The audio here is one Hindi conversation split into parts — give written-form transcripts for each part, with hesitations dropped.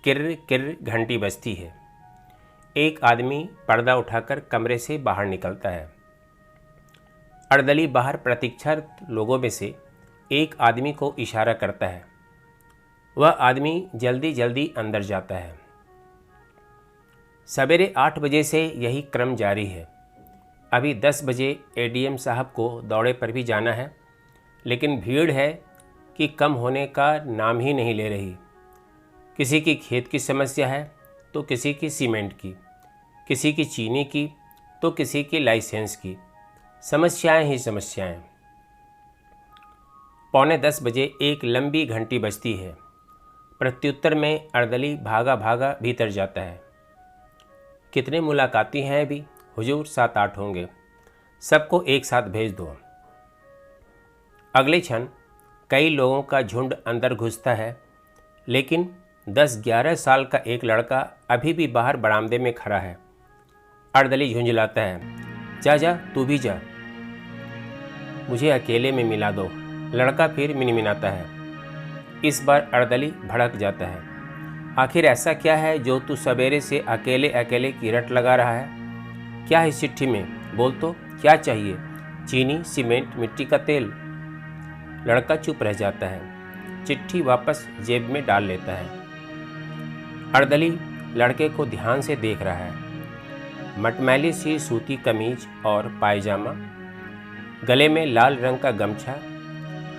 किर्र किर्र घंटी बजती है। एक आदमी पर्दा उठाकर कमरे से बाहर निकलता है। अर्दली बाहर प्रतीक्षारत लोगों में से एक आदमी को इशारा करता है। वह आदमी जल्दी जल्दी अंदर जाता है। सवेरे 8 बजे से यही क्रम जारी है। अभी 10 बजे एडीएम साहब को दौरे पर भी जाना है, लेकिन भीड़ है कि कम होने का नाम ही नहीं ले रही। किसी की खेत की समस्या है तो किसी की सीमेंट की, किसी की चीनी की तो किसी की लाइसेंस की। समस्याएं ही समस्याएं। 9:45 बजे एक लंबी घंटी बजती है। प्रत्युत्तर में अर्दली भागा भागा भीतर जाता है। कितने मुलाकाती हैं अभी? हुजूर 7-8 होंगे। सबको एक साथ भेज दो। अगले क्षण कई लोगों का झुंड अंदर घुसता है, लेकिन 10-11 साल का एक लड़का अभी भी बाहर बरामदे में खड़ा है। अर्दली झुंझलाता है, जा जा तू भी जा, मुझे अकेले में मिला दो। लड़का फिर मिनमिनाता है। इस बार अर्दली भड़क जाता है। आखिर ऐसा क्या है जो तू सवेरे से अकेले अकेले की रट लगा रहा है? क्या है इस चिट्ठी में? बोल तो, क्या चाहिए? चीनी, सीमेंट, मिट्टी का तेल? लड़का चुप रह जाता है। चिट्ठी वापस जेब में डाल लेता है। अर्दली लड़के को ध्यान से देख रहा है। मटमैली सी सूती कमीज और पायजामा, गले में लाल रंग का गमछा,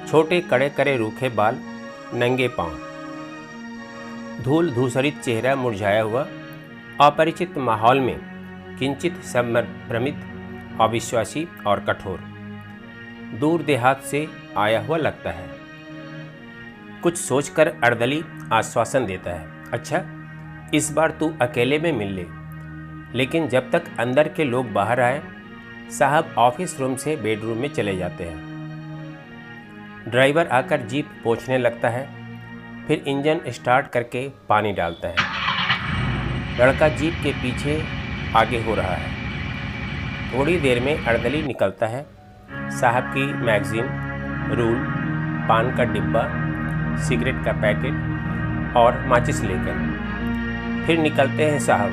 छोटे कड़े करे रूखे बाल, नंगे पांव, धूल धूसरित चेहरा मुरझाया हुआ। अपरिचित माहौल में किंचित संभ्रमित, अविश्वासी और कठोर, दूर देहात से आया हुआ लगता है। कुछ सोचकर अर्दली आश्वासन देता है, अच्छा इस बार तू अकेले में मिल ले। लेकिन जब तक अंदर के लोग बाहर आए, साहब ऑफिस रूम से बेडरूम में चले जाते हैं। ड्राइवर आकर जीप पोंछने लगता है, फिर इंजन स्टार्ट करके पानी डालता है। लड़का जीप के पीछे आगे हो रहा है। थोड़ी देर में अर्दली निकलता है। साहब की मैगजीन, रूल, पान का डिब्बा, सिगरेट का पैकेट और माचिस लेकर। फिर निकलते हैं साहब,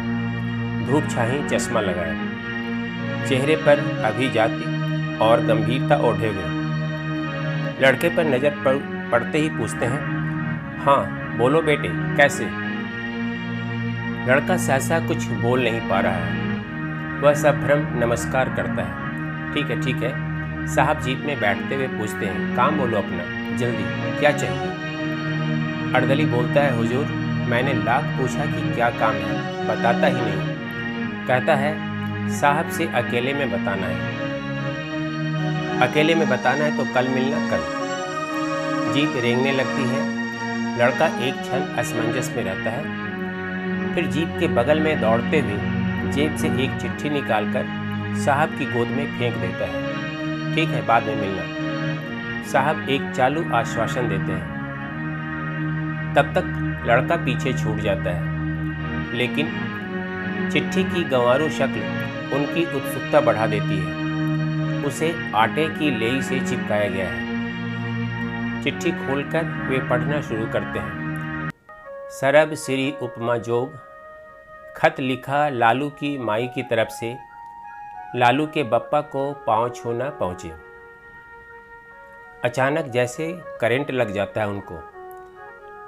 धूप छाही चश्मा लगाए, चेहरे पर अभिजाती और गंभीरता ओढ़े हुए। लड़के पर नज़र पड़ते ही पूछते हैं, हाँ बोलो बेटे कैसे? लड़का सहसा कुछ बोल नहीं पा रहा है। वह सभ्रम नमस्कार करता है। ठीक है। साहब जीप में बैठते हुए पूछते हैं, काम बोलो अपना, जल्दी, क्या चाहिए? अर्दली बोलता है, हुजूर मैंने लाख पूछा कि क्या काम है, बताता ही नहीं। कहता है, साहब से अकेले में बताना है। अकेले में बताना है तो कल मिलना, कल। जीप रेंगने लगती है। लड़का एक क्षण असमंजस में रहता है, फिर जीप के बगल में दौड़ते हुए जेब से एक चिट्ठी निकालकर साहब की गोद में फेंक देता है। ठीक है, बाद में मिलना। साहब एक चालू आश्वासन देते हैं। तब तक लड़का पीछे छूट जाता है, लेकिन चिट्ठी की गंवारू शक्ल उनकी उत्सुकता बढ़ा देती है। उसे आटे की लेई से चिपकाया गया है। चिट्ठी खोलकर वे पढ़ना शुरू करते हैं। सरब श्री उपमा जोग, खत लिखा लालू की माई की तरफ से, लालू के बप्पा को पाँव छूना पहुँचे। अचानक जैसे करंट लग जाता है उनको।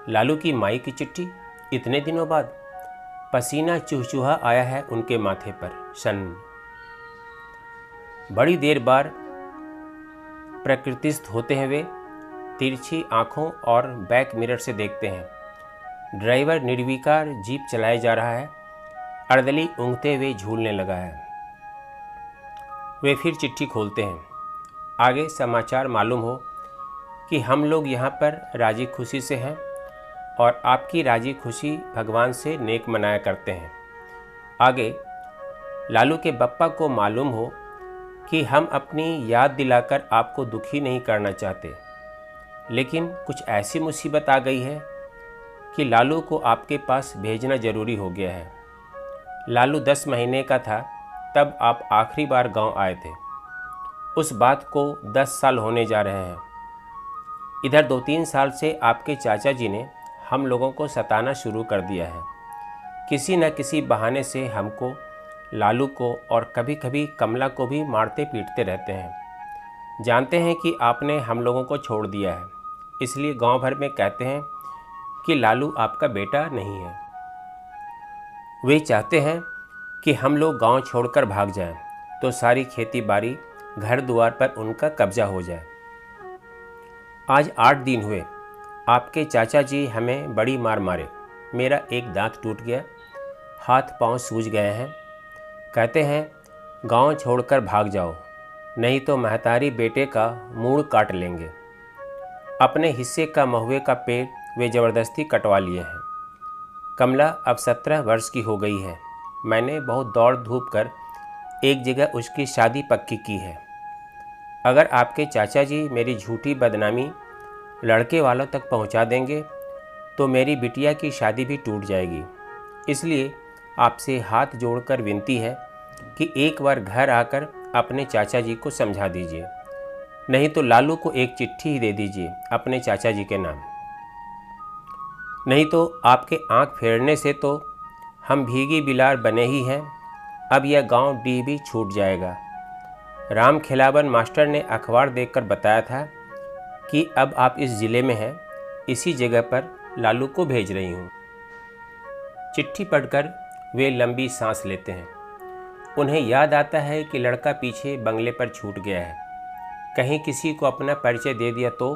लालू की माई की चिट्ठी, इतने दिनों बाद। पसीना चुहचुहा आया है उनके माथे पर। शन बड़ी देर बाद प्रकृतिस्थ होते हुए तिरछी आंखों और बैक मिरर से देखते हैं। ड्राइवर निर्विकार जीप चलाए जा रहा है। अर्दली ऊँघते हुए झूलने लगा है। वे फिर चिट्ठी खोलते हैं। आगे समाचार मालूम हो कि हम लोग यहाँ पर राजी खुशी से हैं और आपकी राजी खुशी भगवान से नेक मनाया करते हैं। आगे लालू के बप्पा को मालूम हो कि हम अपनी याद दिलाकर आपको दुखी नहीं करना चाहते, लेकिन कुछ ऐसी मुसीबत आ गई है कि लालू को आपके पास भेजना ज़रूरी हो गया है। लालू 10 महीने का था तब आप आखिरी बार गांव आए थे। उस बात को 10 साल होने जा रहे हैं। इधर 2-3 साल से आपके चाचा जी ने हम लोगों को सताना शुरू कर दिया है। किसी न किसी बहाने से हमको, लालू को और कभी कभी कमला को भी मारते पीटते रहते हैं। जानते हैं कि आपने हम लोगों को छोड़ दिया है, इसलिए गांव भर में कहते हैं कि लालू आपका बेटा नहीं है। वे चाहते हैं कि हम लोग गांव छोड़कर भाग जाएं, तो सारी खेती बाड़ी, घर द्वार पर उनका कब्जा हो जाए। आज 8 दिन हुए आपके चाचा जी हमें बड़ी मार मारे। मेरा एक दांत टूट गया, हाथ पांव सूज गए हैं। कहते हैं गांव छोड़कर भाग जाओ, नहीं तो महतारी बेटे का मूड़ काट लेंगे। अपने हिस्से का महुए का पेड़ वे ज़बरदस्ती कटवा लिए हैं। कमला अब 17 वर्ष की हो गई है। मैंने बहुत दौड़ धूप कर एक जगह उसकी शादी पक्की की है। अगर आपके चाचा जी मेरी झूठी बदनामी लड़के वालों तक पहुंचा देंगे तो मेरी बिटिया की शादी भी टूट जाएगी। इसलिए आपसे हाथ जोड़कर विनती है कि एक बार घर आकर अपने चाचा जी को समझा दीजिए, नहीं तो लालू को एक चिट्ठी ही दे दीजिए अपने चाचा जी के नाम। नहीं तो आपके आंख फेरने से तो हम भीगी बिलार बने ही हैं। अब यह गांव डीह भी छूट जाएगा। राम खिलावन मास्टर ने अखबार देखकर बताया था कि अब आप इस ज़िले में हैं, इसी जगह पर लालू को भेज रही हूँ। चिट्ठी पढ़कर वे लंबी सांस लेते हैं। उन्हें याद आता है कि लड़का पीछे बंगले पर छूट गया है, कहीं किसी को अपना परिचय दे दिया तो।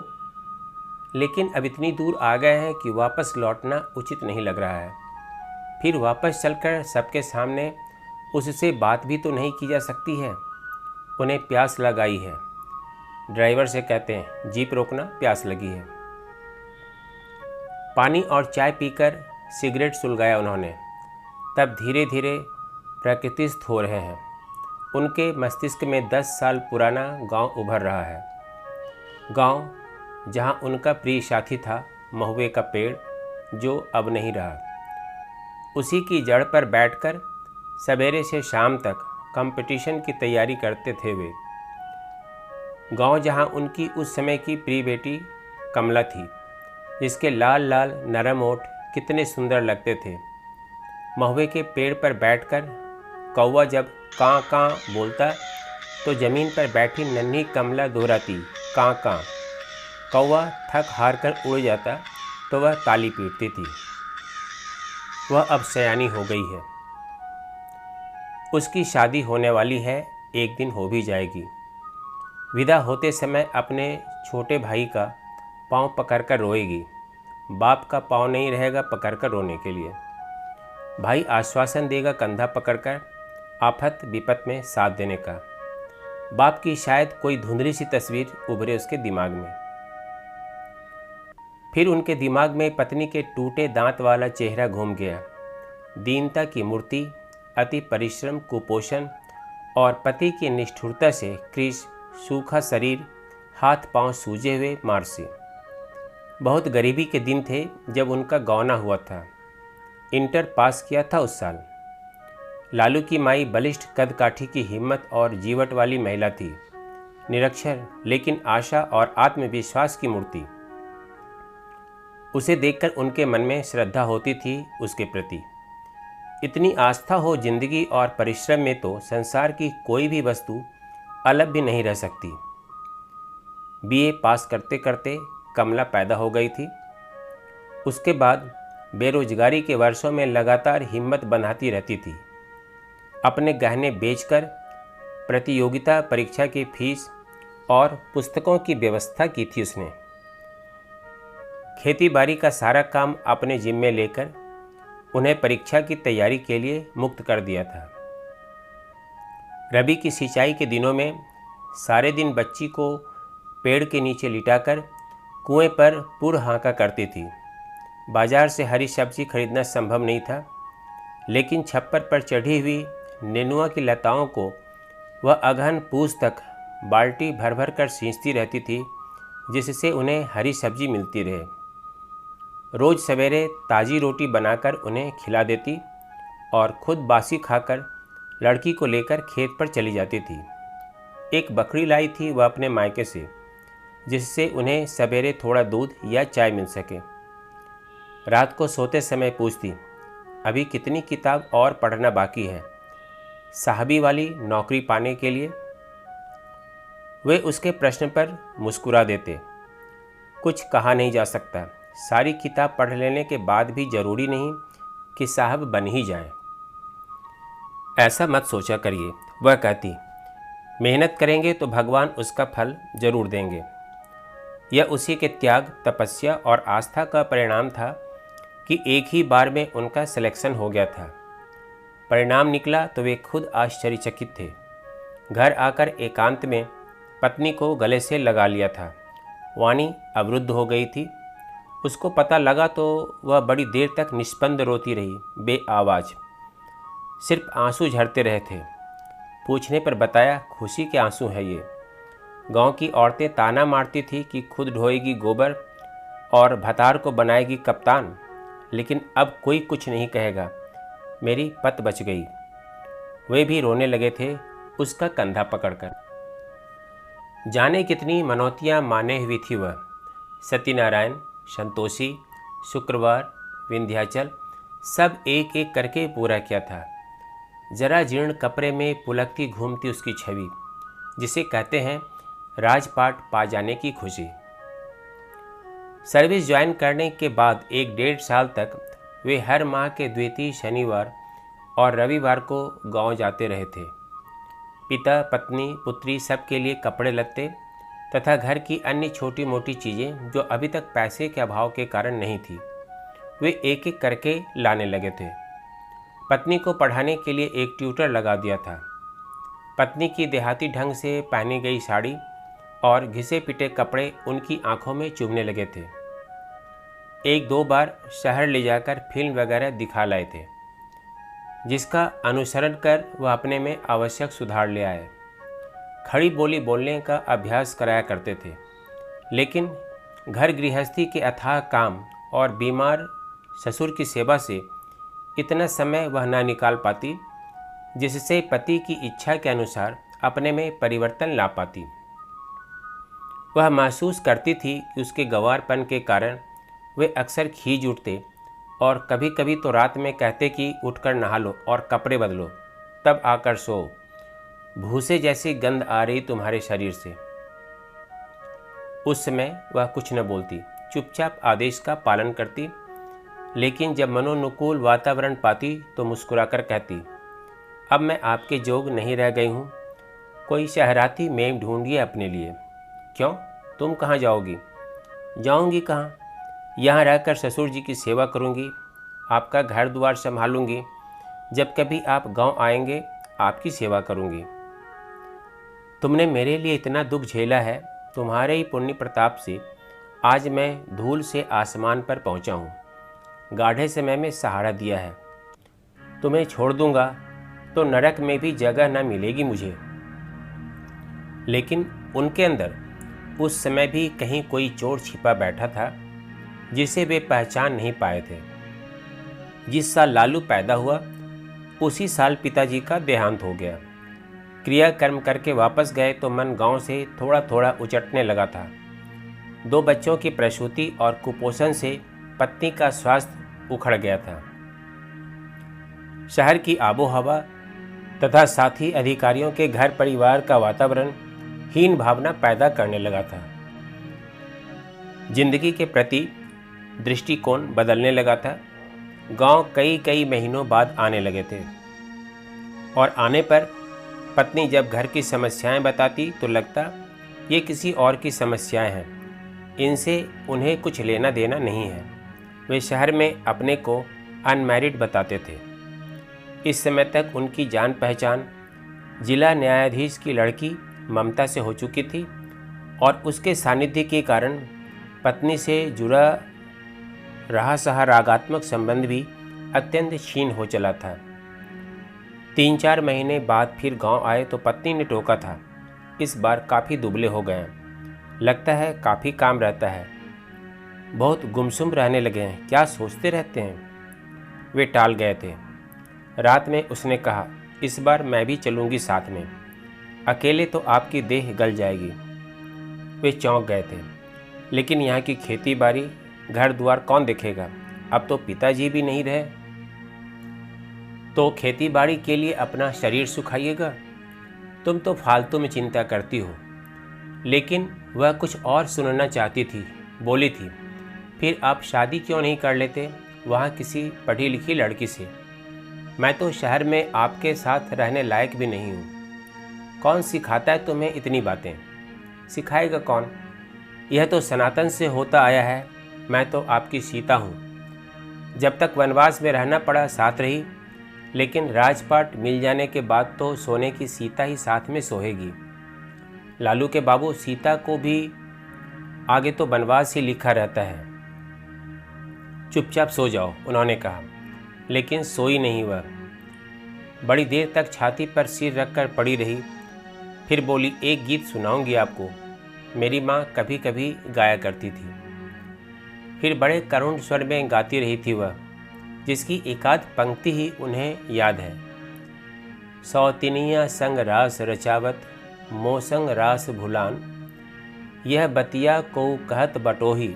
लेकिन अब इतनी दूर आ गए हैं कि वापस लौटना उचित नहीं लग रहा है। फिर वापस चलकर सबके सामने उससे बात भी तो नहीं की जा सकती है। उन्हें प्यास लगाई है। ड्राइवर से कहते हैं जीप रोकना, प्यास लगी है। पानी और चाय पीकर सिगरेट सुलगाया उन्होंने। तब धीरे धीरे प्रकृतिस्थ हो रहे हैं। उनके मस्तिष्क में 10 साल पुराना गांव उभर रहा है। गांव जहां उनका प्रिय साथी था, महुए का पेड़, जो अब नहीं रहा। उसी की जड़ पर बैठकर सवेरे से शाम तक कंपटीशन की तैयारी करते थे वे। गांव जहां उनकी उस समय की प्रिय बेटी कमला थी, जिसके लाल लाल नरम ओठ कितने सुंदर लगते थे। महुए के पेड़ पर बैठकर कौवा जब कां कां बोलता तो ज़मीन पर बैठी नन्ही कमला दोहराती कां कां। कौवा थक हार कर उड़ जाता तो वह ताली पीटती थी। वह अब सयानी हो गई है। उसकी शादी होने वाली है, एक दिन हो भी जाएगी। विदा होते समय अपने छोटे भाई का पाँव पकड़कर रोएगी। बाप का पाँव नहीं रहेगा पकड़कर रोने के लिए। भाई आश्वासन देगा कंधा पकड़कर आफत विपत में साथ देने का। बाप की शायद कोई धुंधली सी तस्वीर उभरे उसके दिमाग में। फिर उनके दिमाग में पत्नी के टूटे दांत वाला चेहरा घूम गया। दीनता की मूर्ति, अति परिश्रम, कुपोषण और पति की निष्ठुरता से क्रीश, सूखा शरीर, हाथ पांव सूजे हुए मारसी। बहुत गरीबी के दिन थे जब उनका गौना हुआ था। इंटर पास किया था उस साल। लालू की माई बलिष्ठ कद काठी की हिम्मत और जीवट वाली महिला थी। निरक्षर लेकिन आशा और आत्मविश्वास की मूर्ति। उसे देखकर उनके मन में श्रद्धा होती थी उसके प्रति। इतनी आस्था हो जिंदगी और परिश्रम में तो संसार की कोई भी वस्तु अलग भी नहीं रह सकती। बीए पास करते करते कमला पैदा हो गई थी। उसके बाद बेरोजगारी के वर्षों में लगातार हिम्मत बंधाती रहती थी। अपने गहने बेचकर प्रतियोगिता परीक्षा की फीस और पुस्तकों की व्यवस्था की थी उसने। खेती बाड़ी का सारा काम अपने जिम्मे लेकर उन्हें परीक्षा की तैयारी के लिए मुक्त कर दिया था। रबी की सिंचाई के दिनों में सारे दिन बच्ची को पेड़ के नीचे लिटाकर कुएं पर पुर हाँका करती थी। बाजार से हरी सब्जी खरीदना संभव नहीं था, लेकिन छप्पर पर चढ़ी हुई नेनुआ की लताओं को वह अगहन पूस तक बाल्टी भर भर कर सींचती रहती थी, जिससे उन्हें हरी सब्जी मिलती रहे। रोज़ सवेरे ताज़ी रोटी बनाकर उन्हें खिला देती और खुद बासी खाकर लड़की को लेकर खेत पर चली जाती थी। एक बकरी लाई थी वह अपने मायके से, जिससे उन्हें सवेरे थोड़ा दूध या चाय मिल सके। रात को सोते समय पूछती, अभी कितनी किताब और पढ़ना बाकी है साहबी वाली नौकरी पाने के लिए। वे उसके प्रश्न पर मुस्कुरा देते। कुछ कहा नहीं जा सकता, सारी किताब पढ़ लेने के बाद भी ज़रूरी नहीं कि साहब बन ही जाएं। ऐसा मत सोचा करिए, वह कहती, मेहनत करेंगे तो भगवान उसका फल जरूर देंगे। यह उसी के त्याग, तपस्या और आस्था का परिणाम था कि एक ही बार में उनका सिलेक्शन हो गया था। परिणाम निकला तो वे खुद आश्चर्यचकित थे। घर आकर एकांत में पत्नी को गले से लगा लिया था। वाणी अवरुद्ध हो गई थी। उसको पता लगा तो वह बड़ी देर तक निष्पंद रोती रही, बेआवाज़। सिर्फ आंसू झरते रहे थे। पूछने पर बताया, खुशी के आंसू है ये। गांव की औरतें ताना मारती थी कि खुद ढोएगी गोबर और भतार को बनाएगी कप्तान, लेकिन अब कोई कुछ नहीं कहेगा, मेरी पत बच गई। वे भी रोने लगे थे उसका कंधा पकड़कर। जाने कितनी मनौतियाँ माने हुई थी वह। सत्यनारायण, संतोषी, शुक्रवार, विंध्याचल सब एक एक करके पूरा किया था। जरा जीर्ण कपड़े में पुलकती घूमती उसकी छवि, जिसे कहते हैं राजपाट पा जाने की खुशी। सर्विस ज्वाइन करने के बाद 1-1.5 साल तक वे हर माह के द्वितीय शनिवार और रविवार को गांव जाते रहे थे। पिता, पत्नी, पुत्री सबके लिए कपड़े लत्ते तथा घर की अन्य छोटी मोटी चीज़ें जो अभी तक पैसे के अभाव के कारण नहीं थी, वे एक एक करके लाने लगे थे। पत्नी को पढ़ाने के लिए एक ट्यूटर लगा दिया था। पत्नी की देहाती ढंग से पहनी गई साड़ी और घिसे पिटे कपड़े उनकी आंखों में चुभने लगे थे। 1-2 बार शहर ले जाकर फिल्म वगैरह दिखा लाए थे, जिसका अनुसरण कर वह अपने में आवश्यक सुधार ले आए। खड़ी बोली बोलने का अभ्यास कराया करते थे, लेकिन घर गृहस्थी के अथाह काम और बीमार ससुर की सेवा से इतना समय वह न निकाल पाती जिससे पति की इच्छा के अनुसार अपने में परिवर्तन ला पाती। वह महसूस करती थी कि उसके गंवारपन के कारण वे अक्सर खींच उठते और कभी कभी तो रात में कहते कि उठकर नहा लो और कपड़े बदलो, तब आकर सो। भूसे जैसी गंध आ रही तुम्हारे शरीर से। उस समय वह कुछ न बोलती, चुपचाप आदेश का पालन करती, लेकिन जब मनोनुकूल वातावरण पाती तो मुस्कुराकर कहती, अब मैं आपके जोग नहीं रह गई हूँ, कोई शहराती मेम ढूंढिए अपने लिए। क्यों, तुम कहाँ जाओगी? जाऊँगी कहाँ, यहाँ रहकर ससुर जी की सेवा करूँगी, आपका घर द्वार संभालूँगी, जब कभी आप गांव आएंगे आपकी सेवा करूँगी। तुमने मेरे लिए इतना दुख झेला है, तुम्हारे ही पुण्य प्रताप से आज मैं धूल से आसमान पर पहुँचा हूँ। गाढ़े समय में सहारा दिया है। तुम्हें छोड़ दूंगा तो नरक में भी जगह न मिलेगी मुझे। लेकिन उनके अंदर उस समय भी कहीं कोई चोर छिपा बैठा था जिसे वे पहचान नहीं पाए थे। जिस साल लालू पैदा हुआ उसी साल पिताजी का देहांत हो गया। क्रियाकर्म करके वापस गए तो मन गांव से थोड़ा थोड़ा उचटने लगा था। 2 बच्चों की प्रसूति और कुपोषण से पत्नी का स्वास्थ्य उखड़ गया था। शहर की आबोहवा तथा साथी अधिकारियों के घर परिवार का वातावरण हीन भावना पैदा करने लगा था। जिंदगी के प्रति दृष्टिकोण बदलने लगा था। गांव कई महीनों बाद आने लगे थे और आने पर पत्नी जब घर की समस्याएं बताती तो लगता ये किसी और की समस्याएं हैं, इनसे उन्हें कुछ लेना देना नहीं है। वे शहर में अपने को अनमैरिड बताते थे। इस समय तक उनकी जान पहचान जिला न्यायाधीश की लड़की ममता से हो चुकी थी और उसके सानिध्य के कारण पत्नी से जुड़ा रहा सहा रागात्मक संबंध भी अत्यंत क्षीण हो चला था। 3-4 महीने बाद फिर गांव आए तो पत्नी ने टोका था, इस बार काफ़ी दुबले हो गए हैं, लगता है काफ़ी काम रहता है, बहुत गुमसुम रहने लगे हैं, क्या सोचते रहते हैं। वे टाल गए थे। रात में उसने कहा, इस बार मैं भी चलूँगी साथ में, अकेले तो आपकी देह गल जाएगी। वे चौंक गए थे, लेकिन यहाँ की खेती बाड़ी घर द्वार कौन देखेगा, अब तो पिताजी भी नहीं रहे, तो खेती बाड़ी के लिए अपना शरीर सुखाइएगा। तुम तो फालतू में चिंता करती हो। लेकिन वह कुछ और सुनना चाहती थी। बोली थी, फिर आप शादी क्यों नहीं कर लेते वहाँ किसी पढ़ी लिखी लड़की से? मैं तो शहर में आपके साथ रहने लायक भी नहीं हूँ। कौन सिखाता है तुम्हें इतनी बातें? सिखाएगा कौन? यह तो सनातन से होता आया है। मैं तो आपकी सीता हूँ। जब तक वनवास में रहना पड़ा साथ रही, लेकिन राजपाट मिल जाने के बाद तो सोने की सीता ही साथ में सोएगी। लालू के बाबू, सीता को भी आगे तो वनवास ही लिखा रहता है। चुपचाप सो जाओ, उन्होंने कहा। लेकिन सोई नहीं वह। बड़ी देर तक छाती पर सिर रखकर पड़ी रही। फिर बोली, एक गीत सुनाऊंगी आपको, मेरी माँ कभी कभी गाया करती थी। फिर बड़े करुण स्वर में गाती रही थी वह, जिसकी एकाध पंक्ति ही उन्हें याद है। सौतिनिया संग रास रचावत, मोसंग रास भुलान, यह बतिया को कहत बटोही,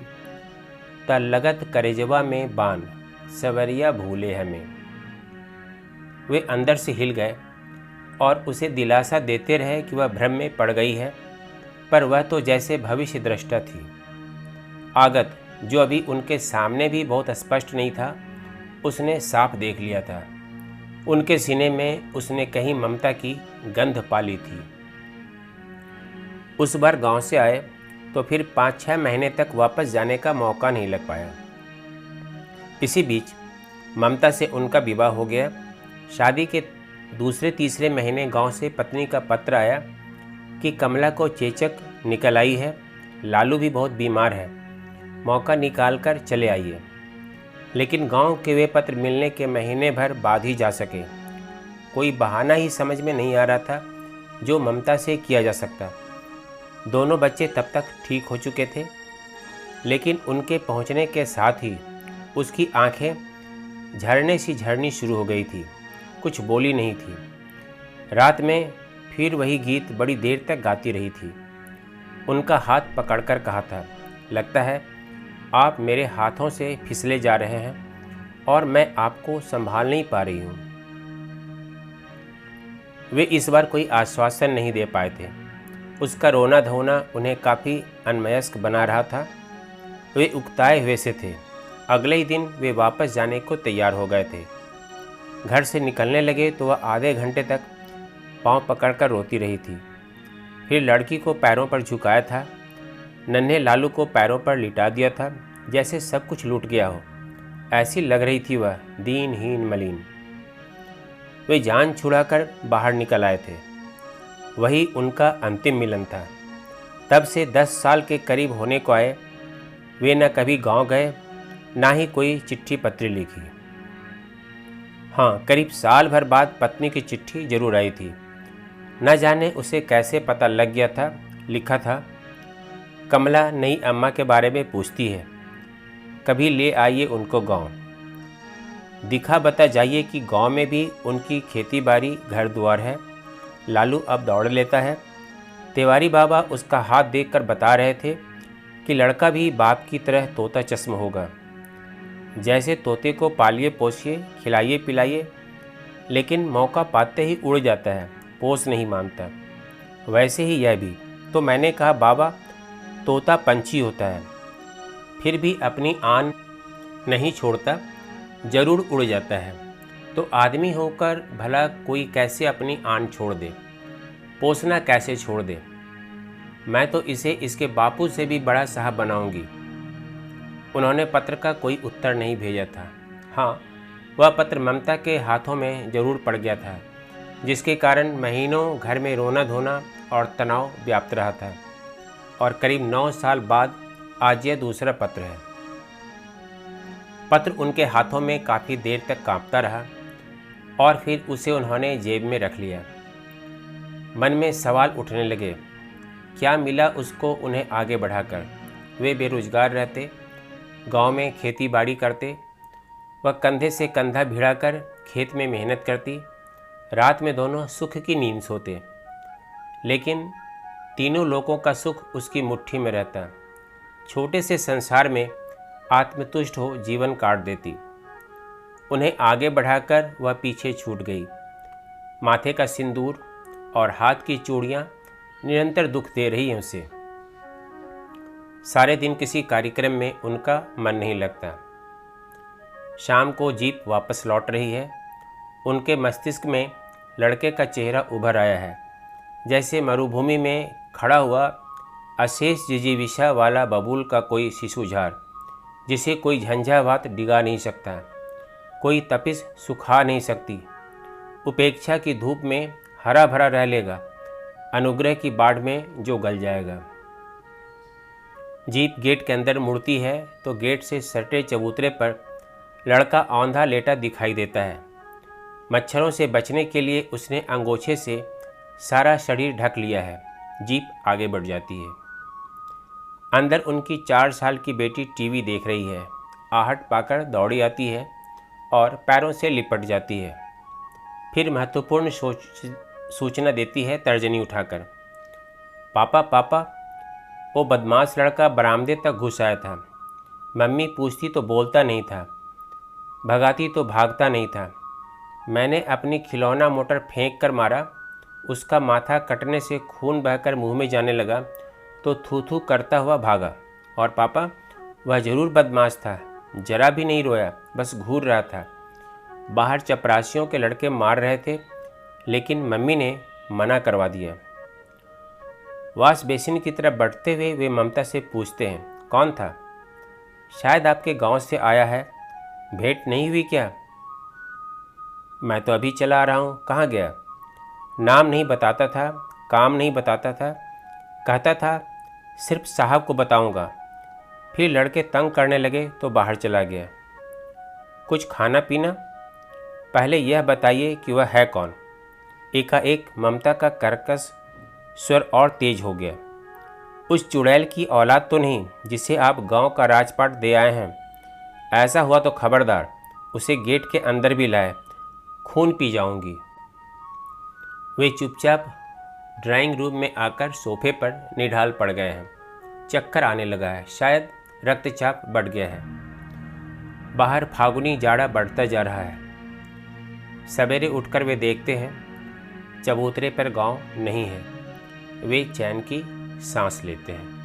त लगत करेजवा में बान, सवरिया भूले हमें। वे अंदर से हिल गए और उसे दिलासा देते रहे कि वह भ्रम में पड़ गई है, पर वह तो जैसे भविष्य दृष्टा थी। आगत, जो अभी उनके सामने भी बहुत स्पष्ट नहीं था, उसने साफ देख लिया था। उनके सीने में उसने कहीं ममता की गंध पाली थी। उस बार गांव से आए तो फिर 5-6 महीने तक वापस जाने का मौका नहीं लग पाया। इसी बीच ममता से उनका विवाह हो गया। शादी के दूसरे तीसरे महीने गांव से पत्नी का पत्र आया कि कमला को चेचक निकल आई है, लालू भी बहुत बीमार है, मौका निकाल कर चले आइए। लेकिन गांव के वे पत्र मिलने के महीने भर बाद ही जा सके। कोई बहाना ही समझ में नहीं आ रहा था जो ममता से किया जा सकता। दोनों बच्चे तब तक ठीक हो चुके थे, लेकिन उनके पहुंचने के साथ ही उसकी आंखें झरने सी झरनी शुरू हो गई थी। कुछ बोली नहीं थी। रात में फिर वही गीत बड़ी देर तक गाती रही थी। उनका हाथ पकड़कर कहा था, लगता है आप मेरे हाथों से फिसले जा रहे हैं और मैं आपको संभाल नहीं पा रही हूँ। वे इस बार कोई आश्वासन नहीं दे पाए थे। उसका रोना धोना उन्हें काफ़ी अनमयस्क बना रहा था। वे उकताए हुए से थे। अगले ही दिन वे वापस जाने को तैयार हो गए थे। घर से निकलने लगे तो वह आधे घंटे तक पाँव पकड़कर रोती रही थी। फिर लड़की को पैरों पर झुकाया था। नन्हे लालू को पैरों पर लिटा दिया था, जैसे सब कुछ लूट गया हो। ऐसी लग रही थी वह, दीनहीन मलिन। वे जान छुड़ाकर बाहर निकल आए थे। वही उनका अंतिम मिलन था। तब से 10 साल के करीब होने को आए। वे न कभी गांव गए, ना ही कोई चिट्ठी पत्री लिखी। हाँ, करीब साल भर बाद पत्नी की चिट्ठी जरूर आई थी। न जाने उसे कैसे पता लग गया था। लिखा था, कमला नई अम्मा के बारे में पूछती है, कभी ले आइए उनको गांव। दिखा बता जाइए कि गांव में भी उनकी खेती बाड़ी घर द्वार है। लालू अब दौड़ लेता है। तिवारी बाबा उसका हाथ देखकर बता रहे थे कि लड़का भी बाप की तरह तोता चश्म होगा। जैसे तोते को पालिए पोसिए, खिलाइए पिलाइए, लेकिन मौका पाते ही उड़ जाता है, पोस नहीं मानता। वैसे ही यह भी। तो मैंने कहा, बाबा तोता पंछी होता है, फिर भी अपनी आन नहीं छोड़ता, जरूर उड़ जाता है। तो आदमी होकर भला कोई कैसे अपनी आन छोड़ दे, पोसना कैसे छोड़ दे? मैं तो इसे इसके बापू से भी बड़ा साहब बनाऊंगी। उन्होंने पत्र का कोई उत्तर नहीं भेजा था। हाँ, वह पत्र ममता के हाथों में जरूर पड़ गया था, जिसके कारण महीनों घर में रोना धोना और तनाव व्याप्त रहा था। और करीब 9 साल बाद आज यह दूसरा पत्र है। पत्र उनके हाथों में काफ़ी देर तक कांपता रहा और फिर उसे उन्होंने जेब में रख लिया। मन में सवाल उठने लगे, क्या मिला उसको उन्हें आगे बढ़ाकर? वे बेरोजगार रहते, गांव में खेती बाड़ी करते, वह कंधे से कंधा भिड़ाकर खेत में मेहनत करती, रात में दोनों सुख की नींद सोते, लेकिन तीनों लोगों का सुख उसकी मुट्ठी में रहता। छोटे से संसार में आत्मतुष्ट हो जीवन काट देती। उन्हें आगे बढ़ाकर वह पीछे छूट गई। माथे का सिंदूर और हाथ की चूड़ियाँ निरंतर दुख दे रही हैं उसे। सारे दिन किसी कार्यक्रम में उनका मन नहीं लगता। शाम को जीप वापस लौट रही है। उनके मस्तिष्क में लड़के का चेहरा उभर आया है, जैसे मरुभूमि में खड़ा हुआ अशेष जिजीविषा वाला बबूल का कोई शिशुझाड़, जिसे कोई झंझावात डिगा नहीं सकता, कोई तपिश सुखा नहीं सकती। उपेक्षा की धूप में हरा भरा रह लेगा, अनुग्रह की बाढ़ में जो गल जाएगा। जीप गेट के अंदर मुड़ती है तो गेट से सटे चबूतरे पर लड़का औंधा लेटा दिखाई देता है। मच्छरों से बचने के लिए उसने अंगोछे से सारा शरीर ढक लिया है। जीप आगे बढ़ जाती है। अंदर उनकी 4 साल की बेटी टीवी देख रही है। आहट पाकर दौड़ी आती है और पैरों से लिपट जाती है। फिर महत्वपूर्ण सूचना देती है तर्जनी उठाकर, पापा पापा। वो बदमाश लड़का बरामदे तक घुस आया था। मम्मी पूछती तो बोलता नहीं था, भगाती तो भागता नहीं था। मैंने अपनी खिलौना मोटर फेंक कर मारा। उसका माथा कटने से खून बहकर मुंह में जाने लगा तो थू थू करता हुआ भागा। और पापा, वह ज़रूर बदमाश था, जरा भी नहीं रोया, बस घूर रहा था। बाहर चपरासियों के लड़के मार रहे थे, लेकिन मम्मी ने मना करवा दिया। वाश बेसिन की तरफ बढ़ते हुए वे ममता से पूछते हैं, कौन था? शायद आपके गांव से आया है। भेंट नहीं हुई क्या? मैं तो अभी चला आ रहा हूँ। कहाँ गया? नाम नहीं बताता था, काम नहीं बताता था, कहता था सिर्फ साहब को बताऊँगा। फिर लड़के तंग करने लगे तो बाहर चला गया। कुछ खाना पीना? पहले यह बताइए कि वह है कौन? एकाएक ममता का कर्कश स्वर और तेज हो गया। उस चुड़ैल की औलाद तो नहीं जिसे आप गांव का राजपाट दे आए हैं? ऐसा हुआ तो खबरदार, उसे गेट के अंदर भी लाए, खून पी जाऊंगी। वे चुपचाप ड्राइंग रूम में आकर सोफे पर निढाल पड़ गए हैं। चक्कर आने लगा है, शायद रक्तचाप बढ़ गया है। बाहर फागुनी जाड़ा बढ़ता जा रहा है। सवेरे उठकर वे देखते हैं चबूतरे पर गांव नहीं है। वे चैन की सांस लेते हैं।